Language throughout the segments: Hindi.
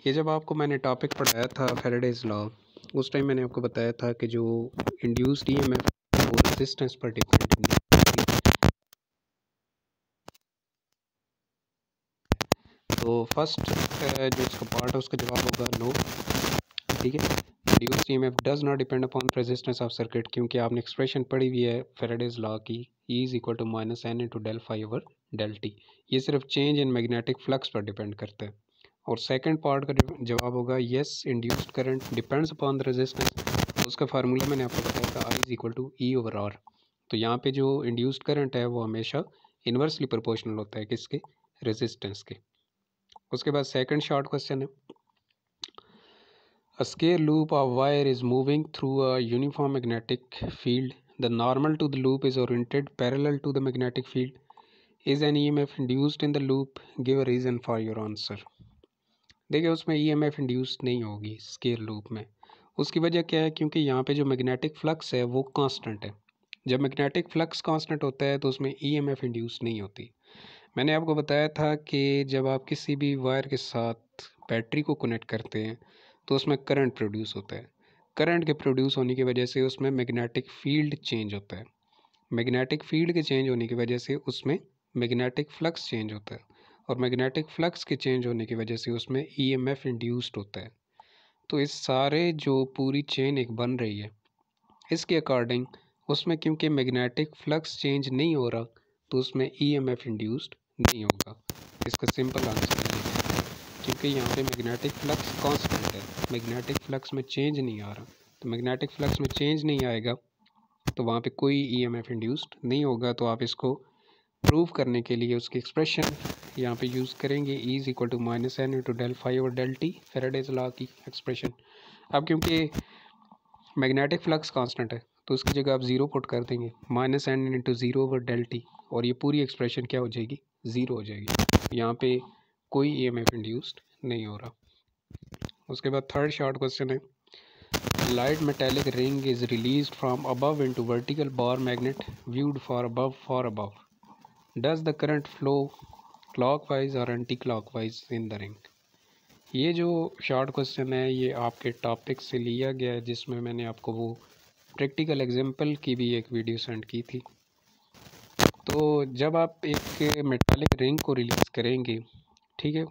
ये जब आपको मैंने टॉपिक पढ़ाया था फैराडेज लॉ, उस टाइम मैंने आपको बताया था कि जो इंड्यूस्ड ईएमएफ वो रेजिस्टेंस पर डिपेंड नहीं करती। तो फर्स्ट जो इसका पार्ट है उसका जवाब होगा नो। ठीक है, induced EMF does not depend upon resistance of circuit, क्योंकि आपने एक्सप्रेशन पढ़ी हुई है फैराडेज लॉ की, E is equal to minus N into del phi over del T. ये सिर्फ चेंज इन मैग्नेटिक फ्लक्स पर डिपेंड करता है। और सेकंड पार्ट का जवाब होगा yes, induced current depends upon the resistance. उसका फार्मूला मैंने आपको बताया था, I is equal to E over are. तो यहाँ पे जो इंड्यूस्ड करंट है वो हमेशा इन्वर्सली प्रोपोर्शनल होता है किसके, रेजिस्टेंस के। उसके बाद सेकंड शॉर्ट क्वेश्चन है, a square loop of wire is moving through a uniform magnetic field. The normal to the loop is oriented parallel to the magnetic field. Is an EMF induced in the loop? Give a reason for your answer. देखिए उसमें EMF इंड्यूस नहीं होगी स्केयर लूप में। उसकी वजह क्या है, क्योंकि यहाँ पे जो मैग्नेटिक फ्लक्स है वो कांस्टेंट है। जब मैग्नेटिक फ्लक्स कांस्टेंट होता है तो उसमें EMF इंड्यूस नहीं होती। मैंने आपको बताया था कि जब आप किसी भी वायर के साथ बैटरी को कनेक्ट करते हैं तो उसमें करंट प्रोड्यूस होता है। करंट के प्रोड्यूस होने की वजह से उसमें मैग्नेटिक फील्ड चेंज होता है। मैग्नेटिक फील्ड के चेंज होने की वजह से उसमें मैग्नेटिक फ्लक्स चेंज होता है, और मैग्नेटिक फ्लक्स के चेंज होने की वजह से उसमें EMF इंड्यूस्ड होता है। तो इस सारे जो पूरी चेन एक बन रही है, इसके अकॉर्डिंग उसमें क्योंकि मैग्नेटिक फ्लक्स चेंज नहीं हो रहा तो उसमें EMF इंड्यूस्ड नहीं होगा। इसका सिंपल आंसर है, क्योंकि यहाँ पे मैग्नेटिक फ्लक्स कांस्टेंट है, मैग्नेटिक फ्लक्स में चेंज नहीं आ रहा। तो मैग्नेटिक फ्लक्स में चेंज नहीं आएगा तो वहाँ पे कोई EMF इंड्यूस्ड नहीं होगा। तो आप इसको प्रूव करने के लिए उसकी एक्सप्रेशन यहाँ पे यूज़ करेंगे, E is equal to minus N into del phi और डेल टी, फैराडेज लॉ की एक्सप्रेशन। अब क्योंकि मैग्नेटिक फ्लक्स कांस्टेंट है तो उसकी जगह आप ज़ीरो पुट कर देंगे, minus N into zero over del T, और ये पूरी एक्सप्रेशन क्या हो जाएगी, ज़ीरो हो जाएगी। यहाँ पे कोई EMF इंड्यूस्ड नहीं हो रहा। उसके बाद थर्ड शॉर्ट क्वेश्चन है, light metallic ring is released from above into vertical bar magnet viewed far above. Does the current flow clockwise or anti-clockwise in the ring? ये जो शॉर्ट क्वेश्चन है ये आपके टॉपिक से लिया गया है, जिसमें मैंने आपको वो प्रैक्टिकल एग्जांपल की भी एक वीडियो सेंड की थी। तो जब आप एक मेटालिक रिंग को रिलीज़ करेंगे, ठीक है,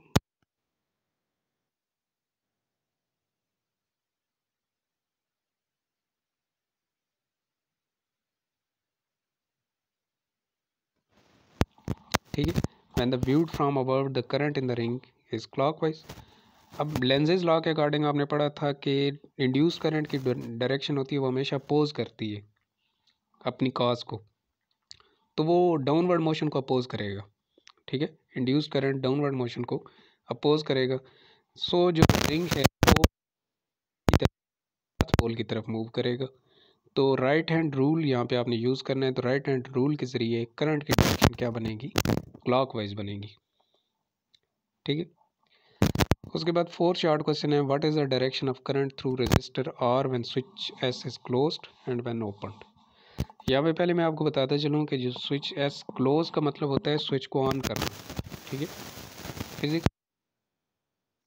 ठीक है, when the viewed from above the current in the ring is clockwise। अब लेंजेज लॉ के अकॉर्डिंग आपने पढ़ा था कि इंड्यूस करंट की डायरेक्शन होती है वो हमेशा अपोज करती है अपनी कॉज को, तो वो डाउनवर्ड मोशन को अपोज करेगा। ठीक है, इंड्यूस करंट डाउनवर्ड मोशन को अपोज करेगा। सो जो रिंग है वो पोल की तरफ मूव करेगा। तो राइट हैंड रूल यहाँ पे आपने यूज़ करना है। तो राइट हैंड रूल के ज़रिए करंट की डायरेक्शन क्या बनेगी, क्लॉकवाइज बनेगी। ठीक है, उसके बाद फोर्थ शॉर्ट क्वेश्चन है, what is the direction of current through resistor R when switch S is closed and when opened. यहाँ पे पहले मैं आपको बताता चलूँ कि जो स्विच एस क्लोज का मतलब होता है स्विच को ऑन करना। ठीक है, फिजिक्स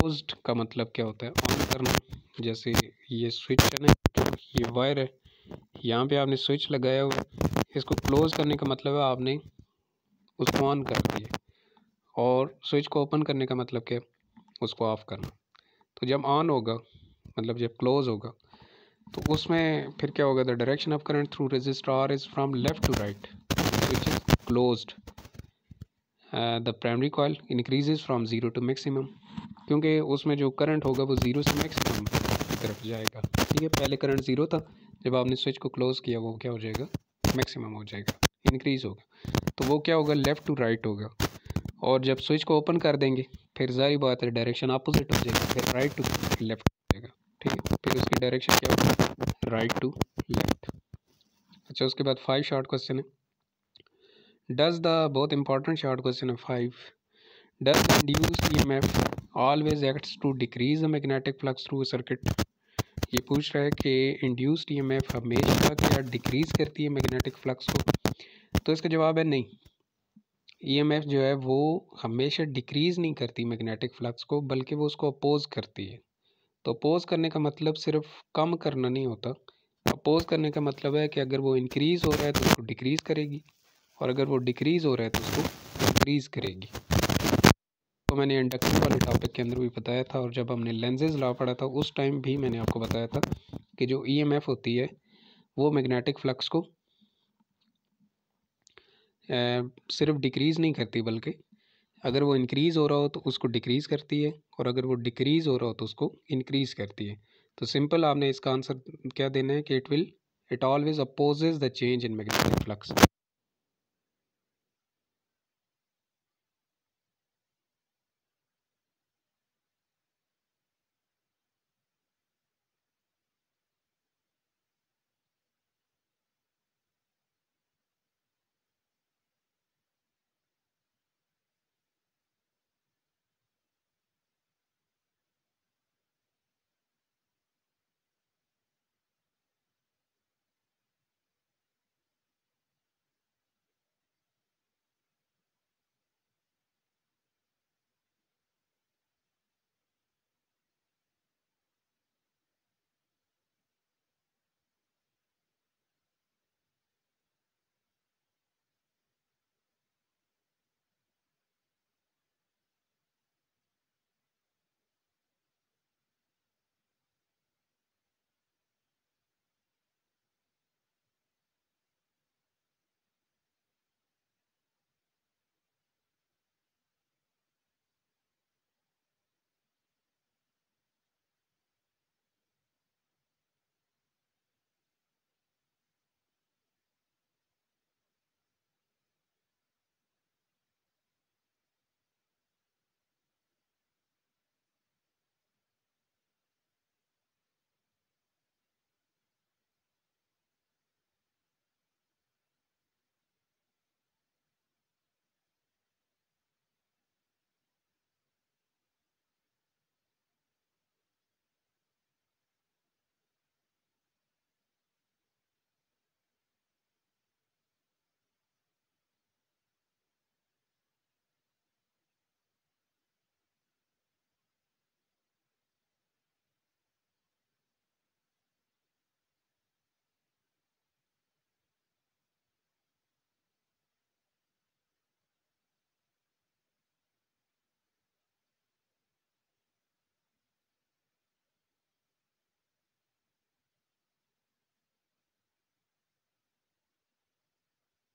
क्लोज्ड का मतलब क्या होता है, ऑन करना। जैसे ये स्विच है ना, ये वायर है, यहाँ पे आपने स्विच लगाया हुआ, इसको क्लोज करने का मतलब है आपने उसको ऑन कर दिया, और स्विच को ओपन करने का मतलब क्या, उसको ऑफ करना। तो जब ऑन होगा मतलब जब क्लोज होगा तो उसमें फिर क्या होगा, the direction of current through resistor R is from left to right which is closed. The primary coil increases from zero to maximum, क्योंकि उसमें जो करंट होगा वो ज़ीरो से मैक्सिमम की तरफ जाएगा। ठीक है, पहले करंट ज़ीरो था, जब आपने स्विच को क्लोज किया वो क्या हो जाएगा, मैक्सिमम हो जाएगा, इंक्रीज होगा। तो वो क्या होगा, लेफ़्ट टू राइट होगा। और जब स्विच को ओपन कर देंगे फिर जारी बात है डायरेक्शन अपोजिट हो जाएगी, फिर राइट टू लेफ्ट हो जाएगा। ठीक है, फिर उसकी डायरेक्शन क्या होगी, राइट टू लेफ्ट। अच्छा, उसके बाद 5 शॉर्ट क्वेश्चन है, डज द बहुत इंपॉर्टेंट शॉर्ट क्वेश्चन है 5, does the induced EMF always acts to decrease the magnetic flux through circuit. ये पूछ रहा है कि इंड्यूस्ड EMF हमेशा क्या डिक्रीज करती है मैग्नेटिक फ्लक्स को। तो इसका जवाब है नहीं। ईएमएफ जो है वो हमेशा डिक्रीज़ नहीं करती मैग्नेटिक फ्लक्स को, बल्कि वो उसको अपोज करती है। तो अपोज करने का मतलब सिर्फ कम करना नहीं होता। अपोज करने का मतलब है कि अगर वो इंक्रीज़ हो रहा है तो उसको डिक्रीज़ करेगी, और अगर वो डिक्रीज़ हो रहा है तो उसको इंक्रीज़ करेगी। तो मैंने इंडक्शन वाले टॉपिक के अंदर भी बताया था, और जब हमने लेंजेज लॉ पढ़ा था उस टाइम भी मैंने आपको बताया था कि जो ईएमएफ होती है वो मैग्नेटिक फ्लक्स को सिर्फ डिक्रीज़ नहीं करती, बल्कि अगर वो इंक्रीज़ हो रहा हो तो उसको डिक्रीज़ करती है, और अगर वो डिक्रीज़ हो रहा हो तो उसको इंक्रीज़ करती है। तो सिंपल आपने इसका आंसर क्या देना है कि it always opposes the change in magnetic flux.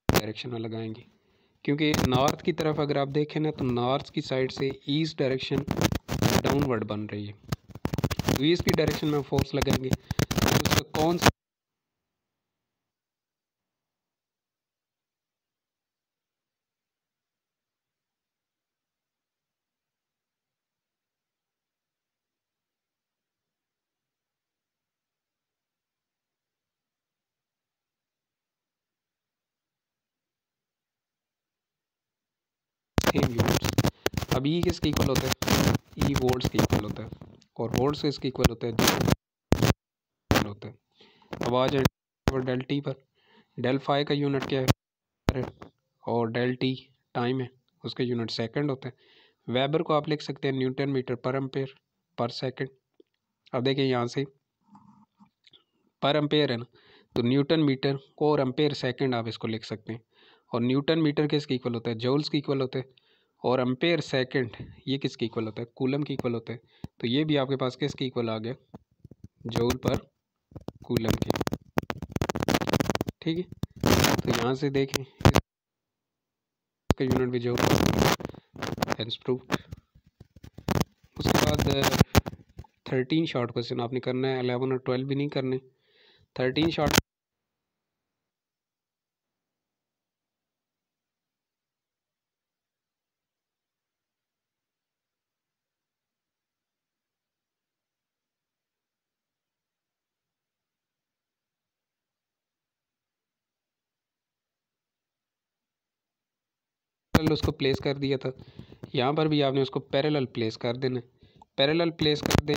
Direction में लगाएंगे, क्योंकि नॉर्थ की तरफ अगर आप देखें ना तो नॉर्थ की साइड से ईस्ट डायरेक्शन डाउनवर्ड बन रही है। तो ईस्ट की डायरेक्शन में फोर्स लगाएंगे तो उसका कौन सा सेम यूनिट्स। अब ई किसके इक्वल होता है? ई वोल्ट्स के इक्वल होता है, और वोल्ट्स किसके इक्वल होता है? इक्वल होता है। अब आ जाए डेल टी पर। डेल फाई का यूनिट क्या है, और डेल टी टाइम है, उसका यूनिट सेकंड होता है। वेबर को आप लिख सकते हैं newton metre per ampere per second. अब देखिए यहाँ से पर एम्पेयर है ना, तो न्यूटन मीटर को और एम्पेयर सेकंड आप इसको लिख सकते हैं। और न्यूटन मीटर किसके इक्वल होता है? जूल्स के इक्वल होता है। और एम्पेयर सेकंड ये किसके इक्वल होता है? कूलम के इक्वल होता है। तो ये भी आपके पास किसके इक्वल आ गया? जूल पर कूलम के। ठीक है, तो यहाँ से देखें इसका यूनिट भी जूल। Hence proved. उसके बाद 13 शॉर्ट क्वेश्चन आपने करना है, 11 और 12 भी नहीं करने। 13 शॉर्ट उसको प्लेस कर दिया था, यहाँ पर भी आपने उसको पैरेलल प्लेस कर देना। पैरेलल प्लेस कर दें